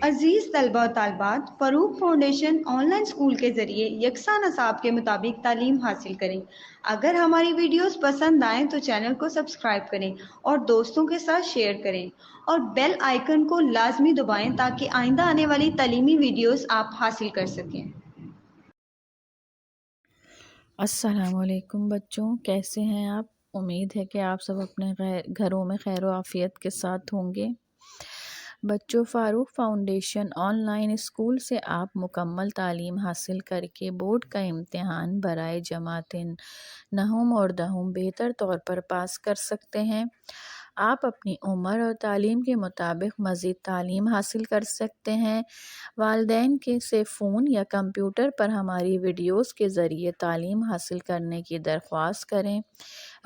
अजीज़ तलबा और तालिबात, Farooq foundation online school के ज़रिए यकसा नसाब के मुताबिक तालीम हासिल करें। अगर हमारी वीडियोस पसंद आएँ तो चैनल को सब्सक्राइब करें और दोस्तों के साथ शेयर करें और बेल आइकन को लाजमी दबाएं ताकि आइंदा आने वाली तालीमी वीडियोस आप हासिल कर सकें। अस्सलामुअलैकुम बच्चों, कैसे हैं आप। उम्मीद है कि आप सब अपने घरों में खैर व आफ़ियत के साथ होंगे। बच्चों, फ़ारूक फाउंडेशन ऑनलाइन स्कूल से आप मुकम्मल तालीम हासिल करके बोर्ड का इम्तिहान बराए जमातिन नहुम और दहुम बेहतर तौर पर पास कर सकते हैं। आप अपनी उम्र और तालीम के मुताबिक मज़ीद तालीम हासिल कर सकते हैं। वालिदैन के से फ़ोन या कंप्यूटर पर हमारी वीडियोस के ज़रिए तालीम हासिल करने की दरख्वास्त करें।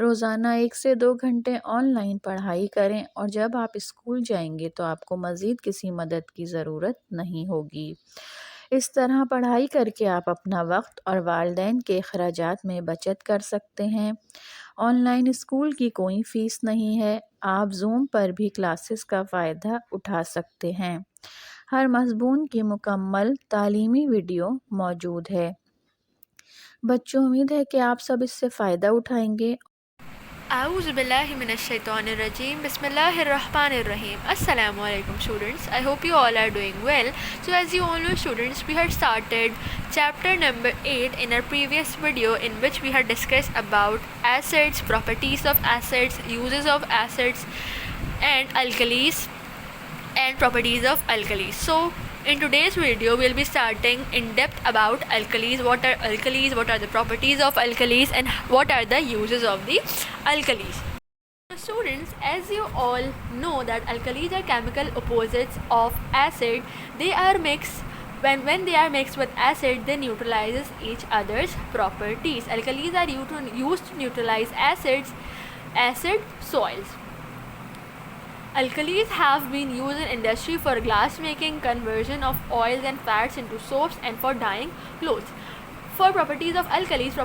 रोज़ाना 1 से 2 घंटे ऑनलाइन पढ़ाई करें और जब आप स्कूल जाएंगे तो आपको मज़ीद किसी मदद की ज़रूरत नहीं होगी। इस तरह पढ़ाई करके आप अपना वक्त और वालिदैन के अखराजात में बचत कर सकते हैं। ऑनलाइन स्कूल की कोई फ़ीस नहीं है। आप ज़ूम पर भी क्लासेस का फ़ायदा उठा सकते हैं। हर मज़मून की मुकम्मल तालीमी वीडियो मौजूद है। बच्चों, उम्मीद है कि आप सब इससे फ़ायदा उठाएंगे। A'udzubillahiminash-shaytanir-rajim. Bismillahir-rahmanir-rahim. Assalamualaikum students. I hope you all are doing well. So as you all know students, we had started chapter number 8 in our previous video, in which we had discussed about acids, properties of acids, uses of acids and alkalis and properties of alkalis. So in today's video we'll be starting in depth about alkalis, what are alkalis, what are the properties of alkalis, and what are the uses of the alkalis. So students, as you all know that alkalis are chemical opposites of acid. They are mixed when they are mixed with acid, they neutralizes each other's properties. Alkalis are used to neutralize acid soils. Alkalis have been used in industry for glass making, conversion of oils and fats into soaps, and for dyeing clothes. For properties of alkalis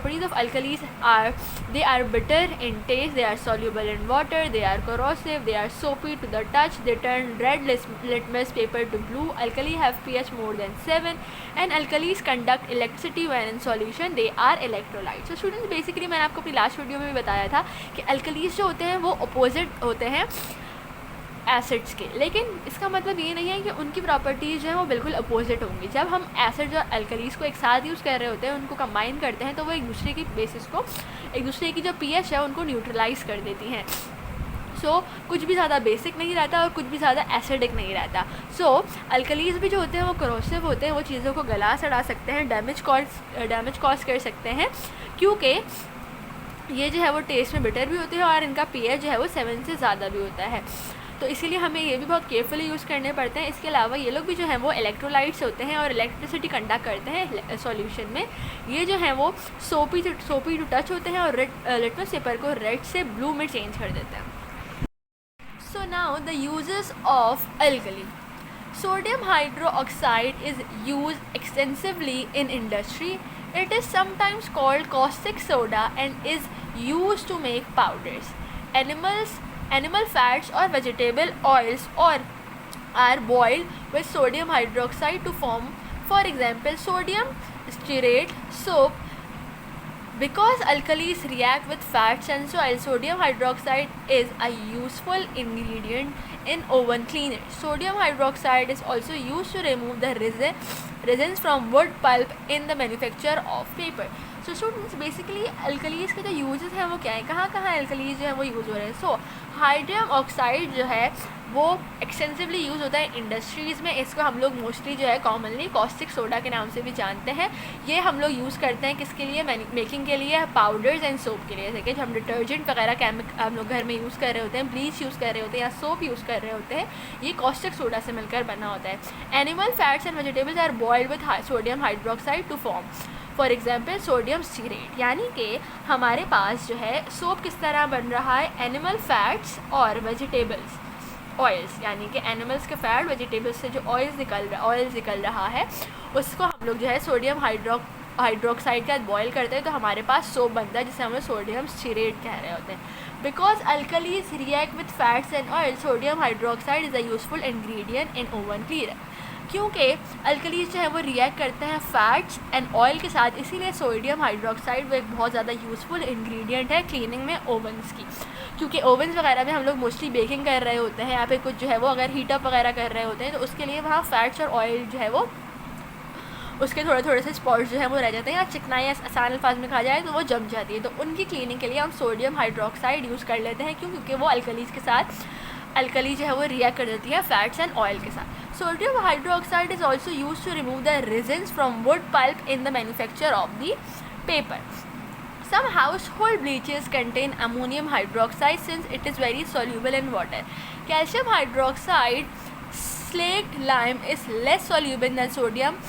are they are bitter in taste, they are soluble in water, they are corrosive, they are soapy to the touch, they turn red litmus paper to blue. Alkali have pH more than 7, and alkalis conduct electricity when in solution. They are electrolytes. So students, basically मैंने आपको अपनी last video में भी बताया था कि alkalis जो होते हैं वो opposite होते हैं एसिड्स के, लेकिन इसका मतलब ये नहीं है कि उनकी प्रॉपर्टीज़ जो है वो बिल्कुल अपोजिट होंगी। जब हम एसिड्स और अल्कलीस को एक साथ यूज़ कर रहे होते हैं, उनको कंबाइन करते हैं, तो वो एक दूसरे की बेसिस को, एक दूसरे की जो पीएच है उनको न्यूट्रलाइज कर देती हैं। सो कुछ भी ज़्यादा बेसिक नहीं रहता और कुछ भी ज़्यादा एसिडिक नहीं रहता। सो अल्कलीज भी जो होते हैं वो करोसिव होते हैं, वो चीज़ों को गला सड़ा सकते हैं, डैमेज कॉज कर सकते हैं, क्योंकि ये जो है वो टेस्ट में बिटर भी होते हैं और इनका पीएच जो है वो 7 से ज़्यादा भी होता है। तो इसीलिए हमें ये भी बहुत केयरफुली यूज़ करने पड़ते हैं। इसके अलावा ये लोग भी जो हैं वो इलेक्ट्रोलाइट्स होते हैं और इलेक्ट्रिसिटी कंडक्ट करते हैं सॉल्यूशन में। ये जो हैं वो सोपी टू टच होते हैं और लिटमस पेपर को रेड से ब्लू में चेंज कर देते हैं। So now the uses of alkali. Sodium hydroxide is used extensively in industry. It is sometimes called caustic soda and is used to make powders. Animal fats or vegetable oils are boiled with sodium hydroxide to form, for example, sodium stearate soap. Because alkalis react with fats and soil, sodium hydroxide is a useful ingredient in oven cleaners. Sodium hydroxide is also used to remove the resins from wood pulp in the manufacture of paper. So students, basically alkalis के जो uses हैं वो क्या है, कहाँ कहाँ alkalis जो है वो यूज़ हो रहे हैं। सो हाइड्रोजन ऑक्साइड जो है वो एक्सटेंसिवली यूज़ होता है इंडस्ट्रीज़ में। इसको हम लोग मोस्टली जो है कॉमनली कॉस्टिक सोडा के नाम से भी जानते हैं। ये हम लोग यूज़ करते हैं किसके लिए, मेकिंग के लिए, पाउडर्स एंड सोप के लिए। जैसे कि हम डिटर्जेंट वगैरह हम लोग घर में यूज़ कर रहे होते हैं, ब्लीच यूज़ कर रहे होते हैं या सोप यूज़ कर रहे होते हैं, ये कॉस्टिक सोडा से मिलकर बना होता है। Animal fats and vegetables are boiled with sodium hydroxide to form, for example sodium stearate. यानी कि हमारे पास जो है सोप किस तरह बन रहा है, एनिमल फैट्स और वेजिटेबल्स ऑयल्स, यानी कि एनिमल्स के फैट वेजिटेबल्स से जो ऑयल्स निकल रहा है उसको हम लोग जो है सोडियम हाइड्रोक्साइड के साथ बॉयल करते हैं, तो हमारे पास सोप बनता है जिसे हम लोग सोडियम स्टीरेट कह रहे होते हैं। Because alkalis react with fats and oil, sodium hydroxide is a useful ingredient in oven cleaner. क्योंकि अल्कलीज जो है वो रिएक्ट करते हैं फैट्स एंड ऑयल के साथ, इसीलिए सोडियम हाइड्रोक्साइड वो एक बहुत ज़्यादा यूज़फुल इंग्रेडिएंट है क्लीनिंग में ओवन्स की। क्योंकि ओवन्स वगैरह में हम लोग मोस्टली बेकिंग कर रहे होते हैं, यहाँ पे कुछ जो है वो अगर हीटअप वगैरह कर रहे होते हैं तो उसके लिए वहाँ फैट्स और ऑयल जो है वो उसके थोड़े थोड़े से स्पॉट्स जो है वो रह जाते हैं, या चिकनाई आसान अल्फाज में कहा जाए तो वो जम जाती है। तो उनकी क्लीनिंग के लिए हम सोडियम हाइड्रोक्साइड यूज़ कर लेते हैं, क्योंकि वो अल्कलीज के साथ अल्कली जो है वो रिएक्ट कर देती है फैट्स एंड ऑयल के साथ। Sodium hydroxide is also use to remove the resins from wood pulp in the manufacture of the paper. Some household bleaches contain ammonium hydroxide since it is very soluble in water. Calcium hydroxide, slaked lime, is less soluble than sodium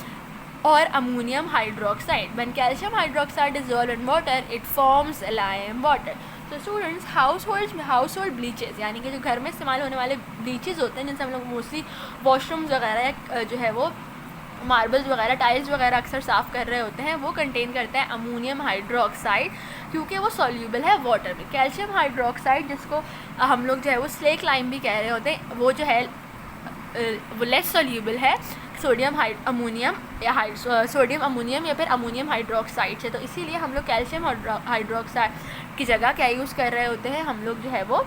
or ammonium hydroxide. When calcium hydroxide is dissolved in water, it forms lime water. तो students household bleaches यानी कि जो घर में इस्तेमाल होने वाले bleaches होते हैं, जिनसे हम लोग मोस्टली वॉशरूम्स वगैरह जो है वो मार्बल्स वगैरह टाइल्स वगैरह अक्सर साफ़ कर रहे होते हैं, वो कंटेन करते हैं अमोनियम हाइड्रोक्साइड, क्योंकि वो सॉल्यूबल है वाटर में। कैल्शियम हाइड्रोक्साइड जिसको हम लोग जो है वो स्लेक लाइम भी कह रहे होते हैं, वो जो है वो लेस सॉल्यूबल है सोडियम अमोनियम या फिर अमोनियम हाइड्रोक्साइड से। तो इसीलिए हम लोग कैल्शियम हाइड्रोक्साइड की जगह क्या यूज़ कर रहे होते हैं, हम लोग जो है वो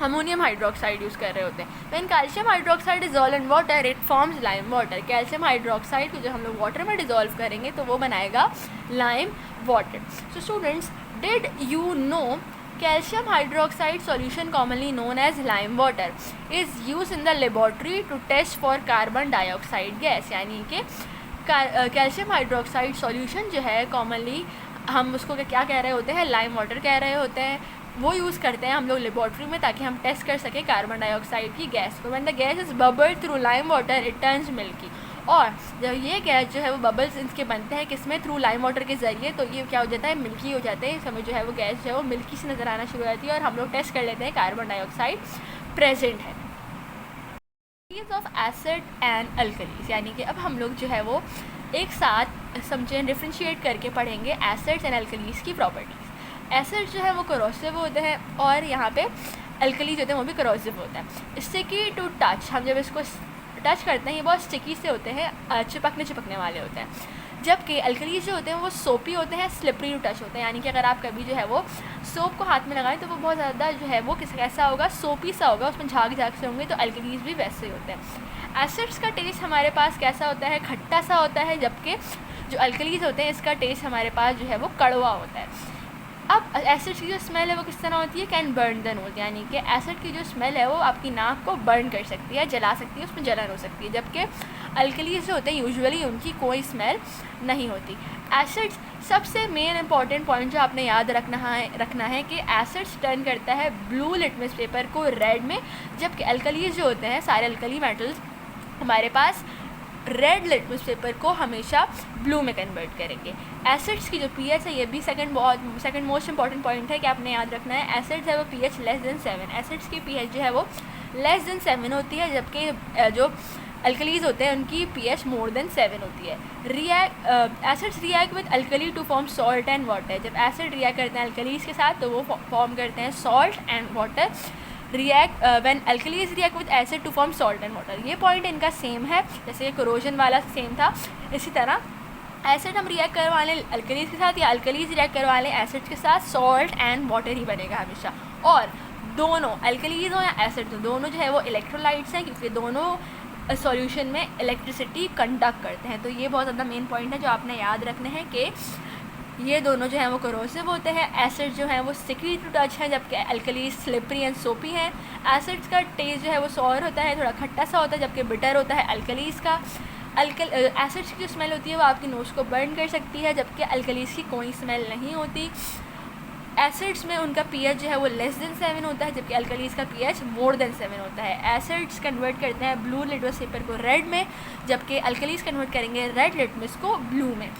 अमोनियम हाइड्रोक्साइड यूज़ कर रहे होते हैं। When calcium hydroxide dissolve in water it forms lime water. Calcium hydroxide को जब हम लोग वाटर में डिजॉल्व करेंगे तो वो बनाएगा lime water. So students, did you know calcium hydroxide solution commonly known as lime water is used in the laboratory to test for carbon dioxide gas। यानी कि कैल्शियम हाइड्रोक्साइड सॉल्यूशन जो है commonly हम उसको क्या कह रहे होते हैं, लाइम वाटर कह रहे होते हैं, वो यूज़ करते हैं हम लोग लेबॉर्ट्री में ताकि हम टेस्ट कर सकें कार्बन डाइऑक्साइड की गैस को। When the gas is bubbled through lime water it turns milky. और जब ये गैस जो है वो बबल्स इनके बनते हैं किसमें, थ्रू लाइम वाटर के ज़रिए, तो ये क्या हो जाता है, मिल्की हो जाते हैं। इस समय जो है वो गैस जो है वो मिल्की से नज़र आना शुरू हो जाती है और हम लोग टेस्ट कर लेते हैं कार्बन डाइऑक्साइड प्रेजेंट है। ऑफ एसिड एंड अल्कलीज, यानी कि अब हम लोग जो है वो एक साथ समझें, डिफ्रेंशिएट करके पढ़ेंगे एसिड्स एंड अल्कलीज की प्रॉपर्टीज़। एसिड जो है वो करोसिव होते हैं और यहाँ पे अल्कली जो होते हैं वो भी करोसिव होता है। स्टिकी टू टच, हम जब इसको टच करते हैं ये बहुत स्टिकी से होते हैं, चिपकने वाले होते हैं, जबकि अल्कलीज जो होते हैं वो सोपी होते हैं, स्लिपरी टू टच होते हैं। यानी कि अगर आप कभी जो है वो सोप को हाथ में लगाएं तो वो बहुत ज़्यादा जो है वो कैसा होगा, सोपी सा होगा, उसमें झाग से होंगे, तो अल्कलीज भी वैसे ही होते हैं। एसिड्स का टेस्ट हमारे पास कैसा होता है, खट्टा सा होता है, जबकि जो अल्कलीज होते हैं इसका टेस्ट हमारे पास जो है वो कड़वा होता है। अब एसिड की जो स्मेल है वो किस तरह होती है, कैन बर्न द नोज, यानी कि एसिड की जो स्मेल है वो आपकी नाक को बर्न कर सकती है, जला सकती है, उसमें जलन हो सकती है, जबकि अल्कलीज जो होते हैं यूजुअली उनकी कोई स्मेल नहीं होती। एसिड्स, सबसे मेन इंपॉर्टेंट पॉइंट जो आपने याद रखना है कि एसिड्स टर्न करता है ब्लू लिटमस पेपर को रेड में, जबकि अल्कलीज जो होते हैं सारे अल्कली मेटल्स हमारे पास रेड लिटमस पेपर को हमेशा ब्लू में कन्वर्ट करेंगे। एसिड्स की जो पीएच है ये भी सेकंड मोस्ट इंपॉर्टेंट पॉइंट है कि आपने याद रखना है। एसिड्स है वो पीएच लेस देन 7, एसिड्स की पीएच जो है वो लेस देन 7 होती है, जबकि जो अल्कलीज होते हैं उनकी पीएच मोर देन 7 होती है। Acids react with alkali to form salt and water. जब एसिड रिएक्ट करते हैं अल्कलीज के साथ तो वो फॉर्म करते हैं salt and water. When alkalis react with acid to form salt and water. ये पॉइंट इनका सेम है, जैसे कोरोजन वाला सेम था, इसी तरह एसिड हम रिएक्ट करवा लें अल्कलीज के साथ या अल्कलीज रिएक्ट करवा लें एसिड के साथ, सॉल्ट एंड वाटर ही बनेगा हमेशा। और दोनों अल्कलीज हो या एसिड हो, दोनों जो है वो इलेक्ट्रोलाइट्स हैं, क्योंकि दोनों सॉल्यूशन में इलेक्ट्रिसिटी कंडक्ट करते हैं। तो ये बहुत ज़्यादा मेन पॉइंट है जो आपने याद रखने हैं कि ये दोनों जो हैं वो करोसिव होते हैं। एसिड जो है वो स्टिकी टू टच है, जबकि अल्कलीज स्लिपरी एंड सोपी हैं। एसिड्स का टेस्ट जो है वो सॉर होता है, थोड़ा खट्टा सा होता है, जबकि बिटर होता है अल्कलीज का। एसिड्स की जो स्मेल होती है वो आपकी नोज़ को बर्न कर सकती है, जबकि अल्कलीज की कोई स्मेल नहीं होती। एसिड्स में उनका पीएच जो है वो लेस देन 7 होता है, जबकि अल्कलीज का पीएच मोर देन 7 होता है। एसिड्स कन्वर्ट करते हैं ब्लू लिटमस पेपर को रेड में, जबकि अल्कलीज कन्वर्ट करेंगे रेड लिटमस को ब्लू में।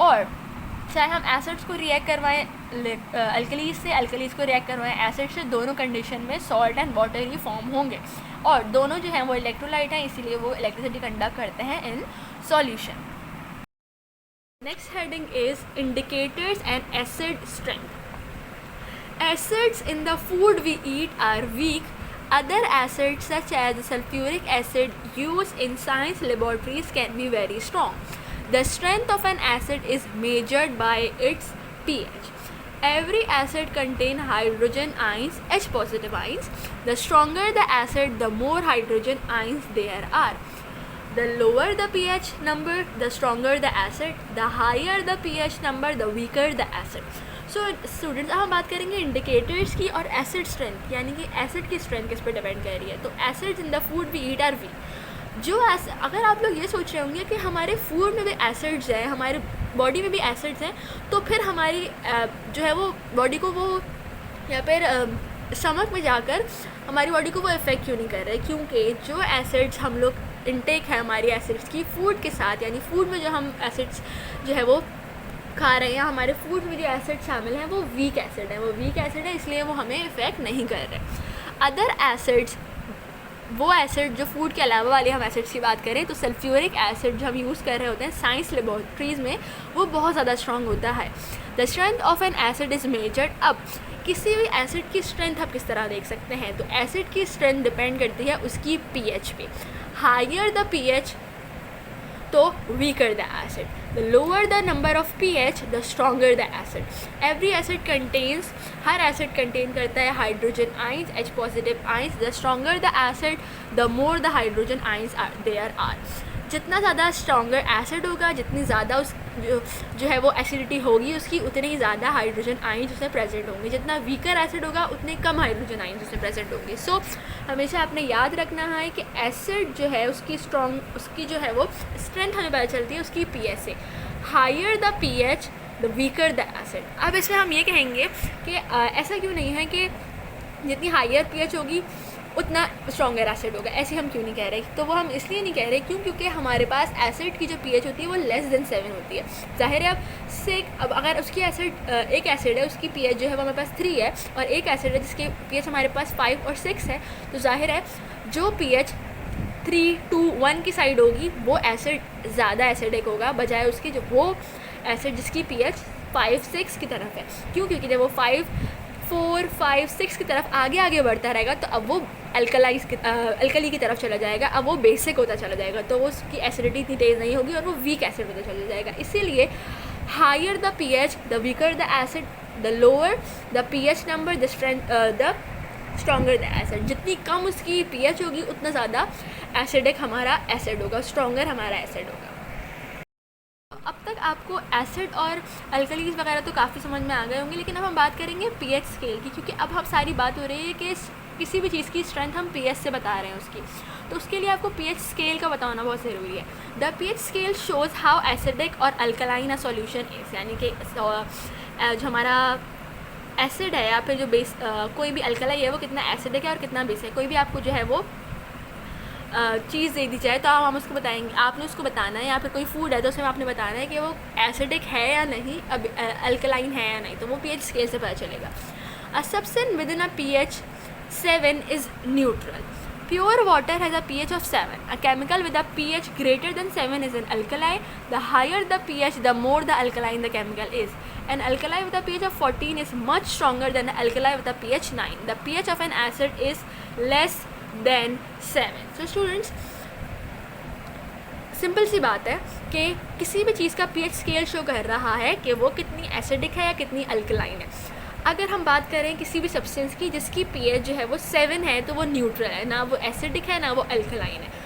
और चाहे हम एसिड्स को रिएक्ट करवाएं अल्कलीज से, अल्कलीज को रिएक्ट करवाएं एसिड से, दोनों कंडीशन में salt and water he form होंगे, और दोनों जो हैं वो इलेक्ट्रोलाइट हैं, इसीलिए वो इलेक्ट्रिसिटी कंडक्ट करते हैं in solution. Next heading is indicators and acid strength. Acids in the food we eat are weak Other acids such as the sulfuric acid used in science laboratories can be very strong. The strength of an acid is measured by its pH. Every acid contains hydrogen ions, H positive ions. The stronger the acid, the more hydrogen ions there are. The lower the pH number, the stronger the acid. The higher the pH number, the weaker the acid. So students, अब हम बात करेंगे indicators की और acid strength, यानी कि acid की strength किस पर डिपेंड कर रही है. तो acids in the food we eat are weak. जो अगर आप लोग ये सोच रहे होंगे कि हमारे फूड में भी एसिड्स हैं, हमारे बॉडी में भी एसिड्स हैं, तो फिर हमारी जो है वो बॉडी को वो या फिर स्टमक में जाकर हमारी बॉडी को वो इफ़ेक्ट क्यों नहीं कर रहे. क्योंकि जो एसिड्स हम लोग इनटेक है हमारी एसिड्स की फूड के साथ, यानी फूड में जो हम एसिड्स जो है वो खा रहे हैं, हमारे फूड में जो एसिड शामिल हैं वो वीक एसिड है. वो वीक एसिड है, इसलिए वो हमें इफ़ेक्ट नहीं कर रहे. अदर एसिड्स, वो एसिड जो फूड के अलावा वाले हम एसिड्स की बात करें तो सल्फ्यूरिक एसिड जो हम यूज़ कर रहे होते हैं साइंस लेबॉर्ट्रीज़ में, वो बहुत ज़्यादा स्ट्रॉन्ग होता है. The strength of N acid is measured. अब किसी भी एसिड की स्ट्रेंथ आप किस तरह देख सकते हैं, तो एसिड की स्ट्रेंथ डिपेंड करती है उसकी पीएच पे. हायर द पीएच तो weaker the acid. The lower the number of pH, the stronger the acid. Every acid contains, her acid contain करता है hydrogen ions, H positive ions. The stronger the acid, the more the hydrogen ions there are. जितना ज़्यादा stronger acid होगा, जितनी ज़्यादा उस जो है वो एसिडिटी होगी उसकी, उतने ही ज़्यादा हाइड्रोजन आइंस उसमें प्रेजेंट होंगे. जितना वीकर एसिड होगा उतने कम हाइड्रोजन आइंस उसमें प्रेजेंट होंगे. सो हमेशा आपने याद रखना है कि एसिड जो है उसकी जो है वो स्ट्रेंथ हमें पता चलती है उसकी पीएच से. Higher the pH the weaker the acid. अब इसमें हम ये कहेंगे कि ऐसा क्यों नहीं है कि जितनी हायर पीएच होगी उतना स्ट्रॉन्गर एसिड होगा, ऐसे हम क्यों नहीं कह रहे. तो वो हम इसलिए नहीं कह रहे क्योंकि हमारे पास एसिड की जो पीएच होती है वो लेस देन 7 होती है. जाहिर है अब अगर उसकी एक एसिड है उसकी पीएच जो है वो हमारे पास 3 है और एक एसिड है जिसकी पीएच हमारे पास 5 और 6 है, तो जाहिर है जो पीएच 3, 2, 1 की साइड होगी वो एसिड ज़्यादा एसिडिक होगा बजाय उसकी जो वो एसिड जिसकी पीएच 5, 6 की तरफ है. क्यों? क्योंकि जब वो 5, 4, 5, 6 की तरफ आगे बढ़ता रहेगा तो अब वो अल्कली की तरफ चला जाएगा, अब वो बेसिक होता चला जाएगा, तो वो उसकी एसिडिटी इतनी तेज़ नहीं होगी और वो वीक एसिड होता चला जाएगा. इसीलिए higher the pH the weaker the acid, the lower the pH number the stronger the acid. जितनी कम उसकी पीएच होगी उतना ज़्यादा एसिडिक हमारा एसिड होगा, स्ट्रॉन्गर हमारा एसिड होगा. अब तक आपको एसिड और अल्कलीज वगैरह तो काफ़ी समझ में आ गए होंगे, लेकिन अब हम बात करेंगे पीएच स्केल की, क्योंकि अब हम सारी बात हो रही है कि किसी भी चीज़ की स्ट्रेंथ हम पीएच से बता रहे हैं उसकी, तो उसके लिए आपको पीएच स्केल का बताना बहुत ज़रूरी है. The pH scale shows how acidic और अल्कलाइन अ सॉल्यूशन इज़, यानी कि जो हमारा एसिड है या फिर जो बेस कोई भी अल्कलाई है वो कितना एसिडिक है और कितना बेस है. कोई भी आपको जो है वो चीज़ दे दी जाए तो हम उसको बताएंगे, आपने उसको बताना है, या फिर कोई फूड है तो उसमें आपने बताना है कि वो एसिडिक है या नहीं, अब अल्कलाइन है या नहीं, तो वो पीएच स्केल से पता चलेगा. A substance with in a pH 7 is neutral. Pure water has a pH of 7. A chemical with a pH greater than 7 is an alkali. The higher the pH, the more the alkaline the chemical is. An alkali with a pH of 14 is much stronger than an alkali with a pH 9. The pH of an acid is less than 7. So students, simple सी बात है कि किसी भी चीज़ का pH scale show कर रहा है कि वो कितनी एसिडिक है या कितनी अल्कलाइन है. अगर हम बात करें किसी भी सब्सटेंस की जिसकी पीएच जो है वो 7 है तो वो न्यूट्रल है, ना वो एसिडिक है ना वो अल्कलाइन है.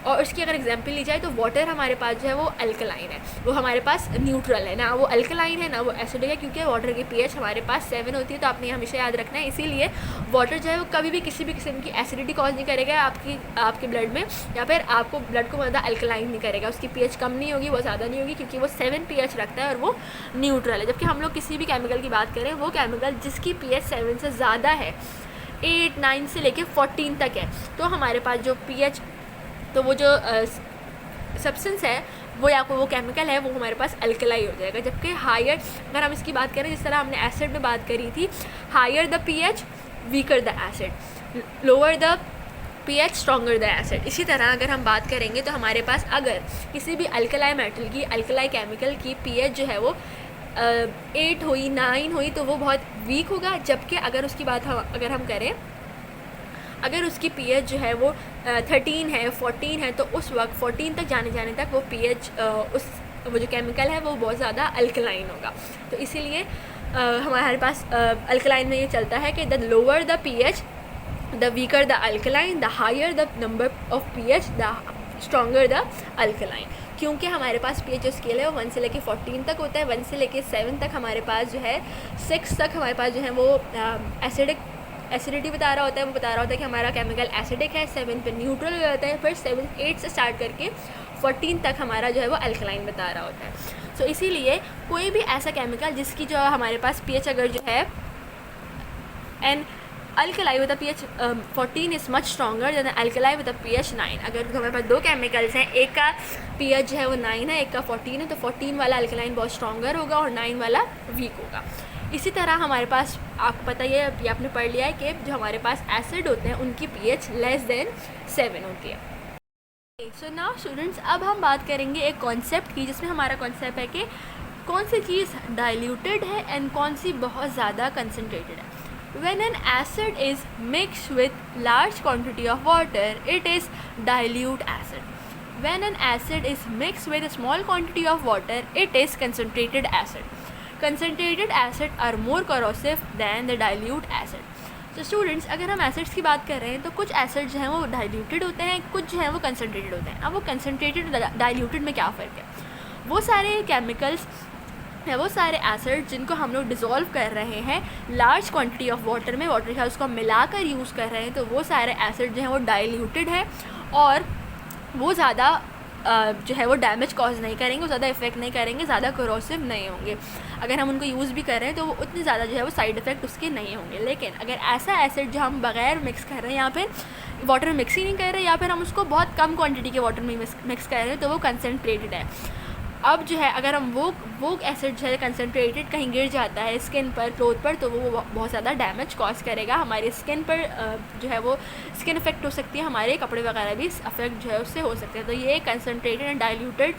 और उसकी अगर एग्जांपल ली जाए तो वाटर हमारे पास जो है वो अल्कलाइन है, वो हमारे पास न्यूट्रल है, ना वो अल्कलाइन है ना वो एसिडिक है, क्योंकि वाटर की पीएच हमारे पास 7 होती है. तो आपने हमेशा याद रखना है. इसीलिए वाटर जो है वो कभी भी किसी भी किस्म की एसिडिटी कॉज नहीं करेगा आपके ब्लड में, या फिर आपको ब्लड को ज़्यादा अल्कलाइन नहीं करेगा. उसकी पीएच कम नहीं होगी, वो ज़्यादा नहीं होगी, क्योंकि वो 7 पीएच रखता है और वो न्यूट्रल है. जबकि हम लोग किसी भी केमिकल की बात करें, वो केमिकल जिसकी पीएच 7 से ज़्यादा है, 8, 9 से लेकर 14 तक है, तो हमारे पास जो पीएच, तो वो जो सब्सटेंस है वो या वो केमिकल है वो हमारे पास अल्कलाई हो जाएगा. जबकि हायर, अगर हम इसकी बात करें जिस तरह हमने एसिड में बात करी थी, higher the pH weaker the acid, lower the pH stronger the acid. इसी तरह अगर हम बात करेंगे तो हमारे पास अगर किसी भी अल्कलाई मेटल की, अल्कलाई केमिकल की पीएच जो है वो 8 हुई, 9 हुई तो वो बहुत वीक होगा. जबकि अगर उसकी बात अगर हम करें अगर उसकी pH जो है वो 13 है, 14 है, तो उस वक्त 14 तक जाने तक वो pH वो जो केमिकल है वो बहुत ज़्यादा अल्कलाइन होगा। तो इसीलिए हमारे पास अल्कलाइन में ये चलता है कि the lower the pH, the weaker the alkaline, the higher the number of pH, the stronger the alkaline. क्योंकि हमारे पास pH जो स्केल है वो 1 से लेके 14 तक होता है। 1 से लेके 7 तक हमारे पास जो है, 6 तक हमारे पास जो है वो एसिडिटी बता रहा होता है, वो बता रहा होता है कि हमारा केमिकल एसिडिक है। 7 पे न्यूट्रल हो जाता है, फिर 8 से स्टार्ट करके 14 तक हमारा जो है वो अल्कलाइन बता रहा होता है। सो इसीलिए कोई भी ऐसा केमिकल जिसकी जो हमारे पास pH अगर जो है an alkali with pH 14 is much stronger than alkali with pH 9। अगर हमारे पास दो केमिकल्स हैं, एक का pH जो है वो 9 है, एक का 14 है, तो 14 वाला अल्कलाइन बहुत स्ट्रॉन्गर होगा और 9 वाला वीक होगा। इसी तरह हमारे पास आपको पता ही है, ये आपने पढ़ लिया है कि जो हमारे पास एसिड होते हैं उनकी pH लेस देन 7 होती है। सो नाउ स्टूडेंट्स, अब हम बात करेंगे एक कॉन्सेप्ट की, जिसमें हमारा कॉन्सेप्ट है कि कौन सी चीज़ डाइल्यूटेड है एंड कौन सी बहुत ज़्यादा कंसनट्रेटेड है। When an acid is mixed with large quantity of water, it is dilute acid. When an acid is mixed with a small quantity of water, it is concentrated acid. Concentrated acid are more corrosive than the dilute acid. तो students, अगर हम acids की बात कर रहे हैं तो कुछ एसिड जो हैं वो डाइल्यूटेड होते हैं, कुछ जो हैं वो कंसनट्रेटेड होते हैं। अब वो कंसनट्रेटेड डाइल्यूटेड में क्या फ़र्क है? वो सारे केमिकल्स है, वो सारे एसिड जिनको हम लोग डिज़ोल्व कर रहे हैं लार्ज क्वांटिटी ऑफ वाटर में, वाटर के साथ उसको मिलाकर यूज़ कर रहे हैं, तो वो सारे एसिड जो हैं वो डाइल्यूटेड है और वो ज़्यादा जो है वो डैमेज कॉज नहीं करेंगे, वो ज़्यादा इफेक्ट नहीं करेंगे, ज़्यादा कोरोसिव नहीं होंगे। अगर हम उनको यूज़ भी कर रहे हैं तो वो उतने ज़्यादा जो है वो साइड इफ़ेक्ट उसके नहीं होंगे। लेकिन अगर ऐसा एसिड जो हम बग़ैर मिक्स कर रहे हैं या फिर वाटर में मिक्स ही नहीं कर रहे, या फिर हम उसको बहुत कम क्वान्टिटी के वाटर में मिक्स कर रहे हैं, तो वो कंसनट्रेटेड है। अब जो है अगर हम वो एसिड जो है कंसनट्रेटेड कहीं गिर जाता है स्किन पर, क्लोथ पर, तो वो बहुत ज़्यादा डैमेज कॉज करेगा। हमारी स्किन पर जो है वो स्किन इफेक्ट हो सकती है, हमारे कपड़े वगैरह भी अफेक्ट जो है उससे हो सकते हैं। तो ये कंसनट्रेटेड एंड डाइल्यूटेड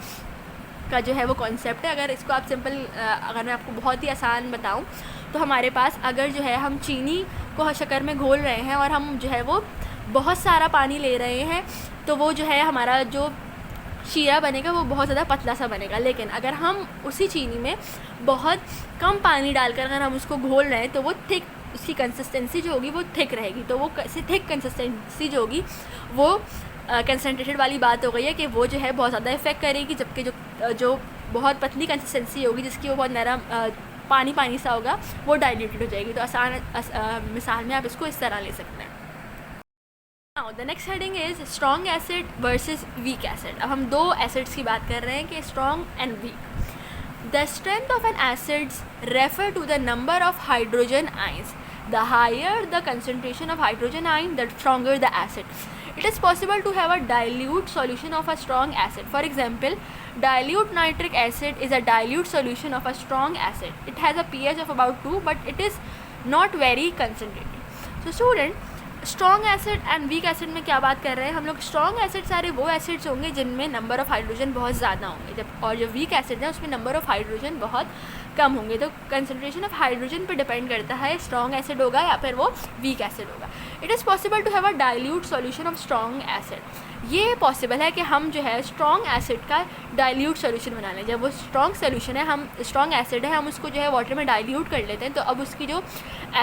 का जो है वो कॉन्सेप्ट है। अगर इसको आप सिंपल अगर मैं आपको बहुत ही आसान बताऊँ तो हमारे पास अगर जो है हम चीनी को शक्कर में घोल रहे हैं और हम जो है वो बहुत सारा पानी ले रहे हैं, तो वो जो है हमारा जो शीरा बनेगा वो बहुत ज़्यादा पतला सा बनेगा। लेकिन अगर हम उसी चीनी में बहुत कम पानी डालकर अगर हम उसको घोल रहे हैं तो वो थिक, उसकी कंसिस्टेंसी जो होगी वो थिक रहेगी। तो वो थिक कंसिस्टेंसी जो होगी वो कंसनट्रेटेड वाली बात हो गई है कि वो जो है बहुत ज़्यादा इफेक्ट करेगी, जबकि जो बहुत पतली कंसिस्टेंसी होगी जिसकी वो बहुत नरम पानी सा होगा वो डाइल्यूटेड हो जाएगी। तो आसान मिसाल में आप इसको इस तरह ले सकते हैं। Now the next heading is strong acid versus weak acid. अब हम दो एसिड्स की बात कर रहे हैं कि strong and weak. The strength of an acid refer to the number of hydrogen ions. The higher the concentration of hydrogen ion, the stronger the acid. It is possible to have a dilute solution of a strong acid. For example, dilute nitric acid is a dilute solution of a strong acid. It has a pH of about 2, but it is not very concentrated. So student, strong acid and weak acid में क्या बात कर रहे हैं हम लोग? Strong acid सारे वो एसिड्स होंगे जिनमें नंबर ऑफ़ हाइड्रोजन बहुत ज़्यादा होंगे, जब और जो वीक एसिड है उसमें नंबर ऑफ़ हाइड्रोजन बहुत कम होंगे। तो कंसनट्रेशन ऑफ हाइड्रोजन पर डिपेंड करता है स्ट्रॉन्ग एसिड होगा या फिर वो वीक एसिड होगा। It is possible to have a dilute solution of strong acid. ये पॉसिबल है कि हम जो है स्ट्रॉन्ग एसिड का डाइल्यूट सोल्यूशन बना लें। जब वो स्ट्रॉन्ग सोल्यूशन है, हम स्ट्रॉन्ग एसिड है, हम उसको जो है वाटर में डाइल्यूट कर लेते हैं, तो अब उसकी जो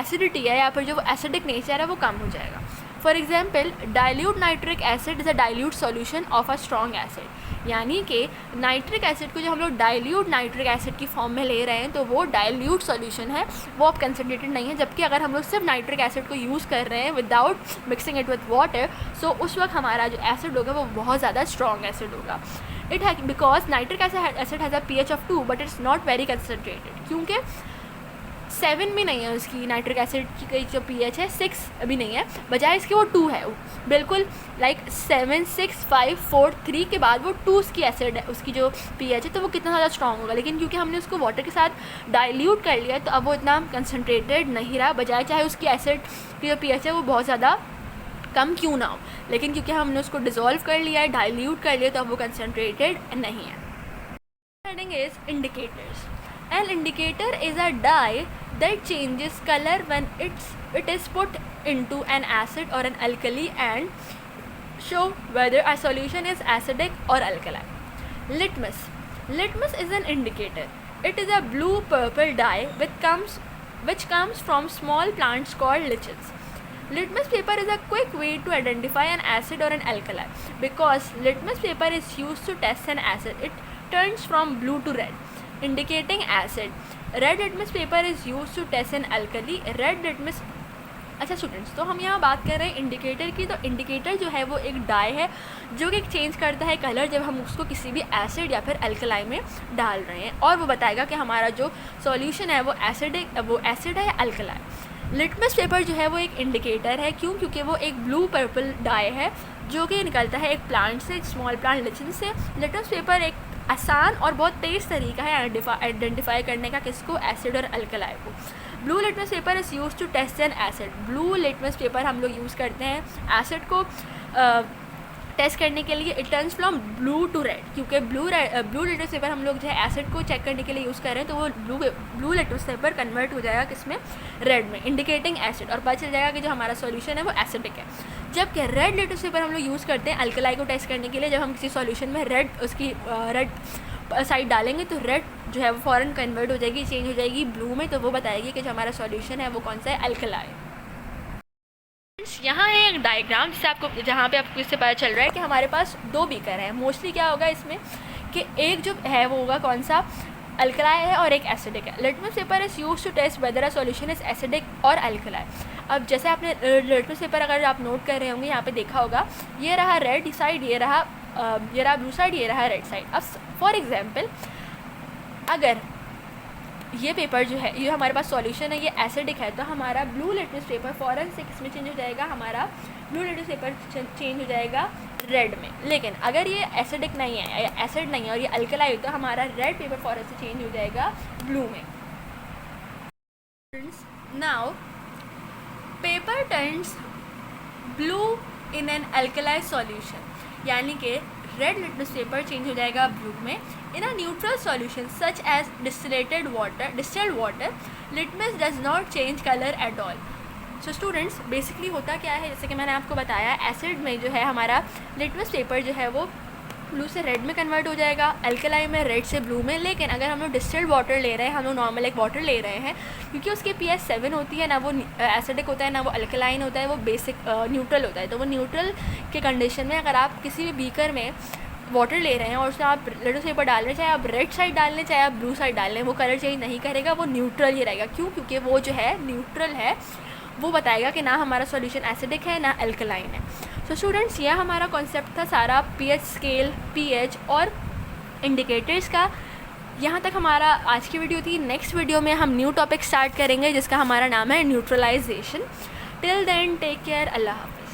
एसिडिटी है या फिर जो एसिडिक नेचर है वो कम हो जाएगा। For example, dilute nitric acid is a dilute solution of a strong acid. यानी कि नाइट्रिक एसिड को जो हम लोग डाइल्यूट नाइट्रिक एसिड की फॉर्म में ले रहे हैं तो वो डाइल्यूट सोल्यूशन है, वो अब कंसनट्रेटेड नहीं है। जबकि अगर हम लोग सिर्फ नाइट्रिक एसिड को यूज़ कर रहे हैं without mixing it with water, so उस वक्त हमारा जो एसिड होगा वो बहुत ज़्यादा स्ट्रॉन्ग एसिड होगा। इट है because nitric acid has a pH of 2 but it's not very concentrated, क्योंकि 7 भी नहीं है उसकी नाइट्रिक एसिड की जो pH है, 6 भी नहीं है, बजाय इसके वो 2 है। बिल्कुल लाइक 7, 6, 5, 4, 3 के बाद वो 2 उसकी एसिड है, उसकी जो pH है, तो वो कितना ज़्यादा स्ट्रॉन्ग होगा। लेकिन क्योंकि हमने उसको वाटर के साथ डाइल्यूट कर लिया तो अब वो इतना कंसनट्रेटेड नहीं रहा, बजाय चाहे उसकी एसिड की जो pH है वो बहुत ज़्यादा कम क्यों ना हो, लेकिन क्योंकि हमने उसको डिज़ोल्व कर लिया है, डाइल्यूट कर लिया, तो अब वो कंसनट्रेटेड नहीं है। Heading is indicators. An indicator is a dye that changes color when it is put into an acid or an alkali and show whether a solution is acidic or alkaline. Litmus. Litmus is an indicator. It is a blue-purple dye which comes from small plants called lichens. Litmus paper is a quick way to identify an acid or an alkali. Because litmus paper is used to test an acid, it turns from blue to red, indicating acid. Red litmus paper is used to test an alkali. Red litmus अच्छा students, तो हम यहाँ बात कर रहे हैं indicator की। तो इंडिकेटर जो है वो एक डाई है जो कि चेंज करता है कलर जब हम उसको किसी भी एसिड या फिर अल्कलाई में डाल रहे हैं, और वो बताएगा कि हमारा जो सॉल्यूशन है वो एसिड है या अल्कलाई। लिटमस पेपर जो है वो एक इंडिकेटर है, क्यों? क्योंकि वो एक ब्लू पर्पल डाई है जो कि निकलता है एक प्लांट से, एक स्मॉल प्लांट लिचन से। लिटमस पेपर एक आसान और बहुत तेज़ तरीका है आइडेंटिफाई करने का, किसको? एसिड और अल्कलाई को। Blue litmus paper is use to test an acid. Blue litmus paper हम लोग यूज़ करते हैं एसिड को टेस्ट करने के लिए। It turns from blue to red, क्योंकि ब्लू लिटमस पेपर हम लोग जो है एसिड को चेक करने के लिए यूज़ कर रहे हैं, तो वो ब्लू लिटमस पेपर कन्वर्ट हो जाएगा किसमें? रेड में, इंडिकेटिंग एसिड, और पता चल जाएगा कि जो हमारा सॉल्यूशन है वो एसिडिक है। जबकि रेड लिटमस पेपर हम लोग यूज़ करते हैं अल्कलाई को टेस्ट करने के लिए। जब हम किसी सॉल्यूशन में रेड साइड डालेंगे तो रेड जो है वो फ़ौरन कन्वर्ट हो जाएगी, चेंज हो जाएगी ब्लू में, तो वो बताएगी कि जो हमारा सॉल्यूशन है वो कौन सा है? अल्कलाई। यहाँ है एक डायग्राम जिससे आपको, जहाँ पे आपको इससे पता चल रहा है कि हमारे पास दो बीकर हैं। मोस्टली क्या होगा इसमें कि एक जो है वो होगा कौन सा? अल्कलाई है, और एक एसिडिक है। Litmus paper is use to test whether a solution is acidic और अल्कलाई। अब जैसे आपने लिटमस पेपर अगर आप नोट कर रहे होंगे, यहाँ पे देखा होगा, ये रहा रेड साइड, ये रहा ब्लू साइड, ये रहा रेड साइड। अब फॉर एग्जांपल अगर ये पेपर जो है, ये हमारे पास सॉल्यूशन है, ये एसिडिक है, तो हमारा ब्लू लिटमस पेपर फ़ौरन से किसमें चेंज हो जाएगा? हमारा ब्लू लिटमस पेपर चेंज हो जाएगा रेड में। लेकिन अगर ये एसिडिक नहीं है या एसिड नहीं है और ये अल्कलाई, तो हमारा रेड पेपर फ़ौरन से चेंज हो जाएगा ब्लू में। Now paper turns blue in an alkali solution, यानी कि रेड लिटमस पेपर चेंज हो जाएगा ब्लू में। In a neutral solution such as distilled water litmus does not change colour at all. So students, basically होता क्या है, जैसे कि मैंने आपको बताया, एसिड में जो है हमारा लिटमस पेपर जो है वो ब्लू से रेड में कन्वर्ट हो जाएगा, अल्कलाई में रेड से ब्लू में। लेकिन अगर हम लोग डिस्टिल्ड वाटर ले रहे हैं, हम लोग नॉर्मल एक वाटर ले रहे हैं, क्योंकि उसकी pH 7 होती है, ना वो एसिडिक होता है ना वो अल्कलाइन होता है, वो बेसिक न्यूट्रल होता है। तो वो न्यूट्रल के कंडीशन में अगर आप किसी भी बीकर में वाटर ले रहे हैं और उसमें आप लिटमस पेपर डाल रहे हैं, चाहे आप रेड साइड डाल लें चाहे आप ब्लू साइड डाल लें, वो कलर चेंज नहीं करेगा, वो न्यूट्रल ही रहेगा। क्यों? क्योंकि वो जो है न्यूट्रल है, वो बताएगा कि ना हमारा सॉल्यूशन एसिडिक है ना अल्कलाइन है। तो स्टूडेंट्स, यह हमारा कॉन्सेप्ट था सारा pH स्केल, pH और इंडिकेटर्स का। यहाँ तक हमारा आज की वीडियो थी। नेक्स्ट वीडियो में हम न्यू टॉपिक स्टार्ट करेंगे जिसका हमारा नाम है neutralization. Till then take care, Allah हाफ़िज़।